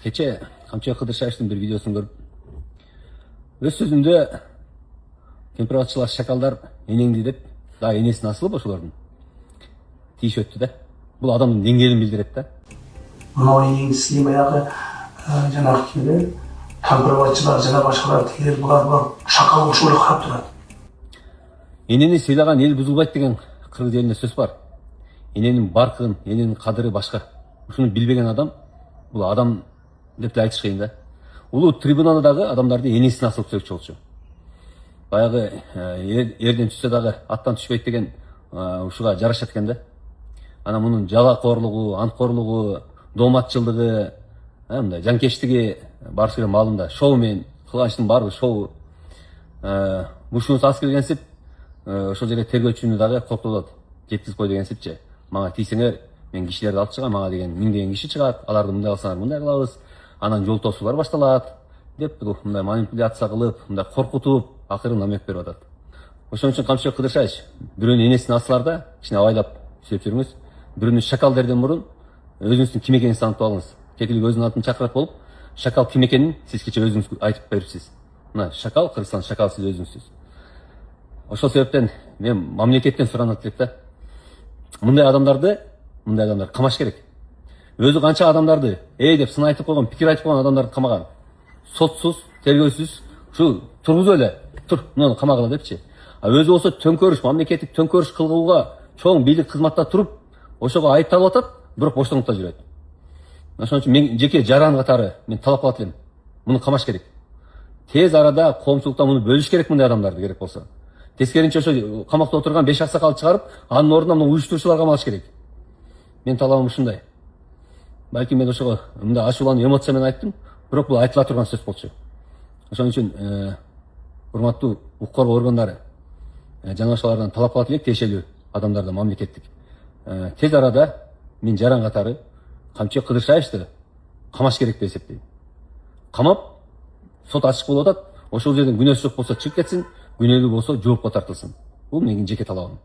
Кече Камчыбек Кыдыршаевдин bir видеосун көрүп, өз сөзүндө температуралар шакалдар энеңди деп, да энесин асылып ошолордун тийип өттү да. Бул адамдын деңгээлин билдирет да. Мынау энеңиз баягы жанагы кимде тампырбачылар жана башкалар тигилер булар шакал ошол эле карап турат. Энени сыйлаган эл бузулбайт деген кыргыз элинде сөз бар. Эненин баркын, эненин кадыры башка. Ушуну билбеген адам бул адам деп да айтыш кыйын да. Улуу трибунада дагы адамдарды энесине асылып сөкчү болчу. Баягы эрден түшсө дагы аттан түшпөйт деген ушуга жарашат экен да. Ана мунун жалакорлугу, анткорлугу, дооматчылдыгы, мындай жанкештиги барысы маалында шоумен кылганчтын баары шоу. Ушунусу аз келгенсип ошол жерде тергөөчүнү дагы коркутуп жеткизип кой дегенсипчи. Мага тийсеңер мен кишилерди алып чыгам, мага деген миңдеген киши чыгат, аларды мындай кылсаңар мындай кылабыз, анан жол тосуулар башталат деп мындай манипуляция кылып, мындай коркутуп, акыры намек берип атат. Ошон үчүн Камчыбек Кыдыршаевич бирөөнүн энесин алсалар да, кичине абайлап сүйлөп жүрүңүз. Бирөөнү шакал дерден мурун өзүңүздүн ким экениңизди аныктап алыңыз. Кекилик өзүнүн атын чакырат болуп, шакал ким экенин сиз кече өзүңүз айтып берипсиз. Мына шакал, Кыргызстан шакалы сиз өзүңүзсүз. Ошол себептен мен мамлекеттен суранат элек да. Мындай адамдар камаш керек. Өзү канча адамдарды деп сын айтып койгон, пикир айтып койгон адамдарды камаган. Сотсуз, тергөөсүз, ушу тургузуп эле, тур, муну камагыла депчи. А өзү болсо төңкөрүш, мамлекеттик төңкөрүш кылууга чоң бийлик кызматта туруп, ошого айыпталып атат, бирок боштондукта жүрөт. Ошон үчүн мен жеке жаран катары мен талап кылат элем. Муну камаш керек. Тез арада коомчулукта муну бөлүш керек, мындай адамдарды керек болсо. Тескеринче ошо камакта отурган 5 аксакалды чыгарып, анын ордуна мына уюштуруучулар камалыш керек. Мен талабым ушундай. Балким мен ошого мындай ачууланып эмоция менен айттым, бирок бул айтыла турган сөз болчу. Ошон үчүн урматтуу укук коргоо органдары жана ошолордон талап кылат элек, тиешелүү адамдардан мамлекеттик. Тез арада мен жаран катары Камчыбек Кыдыршаевди камаш керек деп эсептейм. Камап, сот ачык болуп атат, ошол жерден күнөөсү жок болсо чыгып кетсин, күнөөлүү болсо жоопко тартылсын. Бул менин жеке талабым.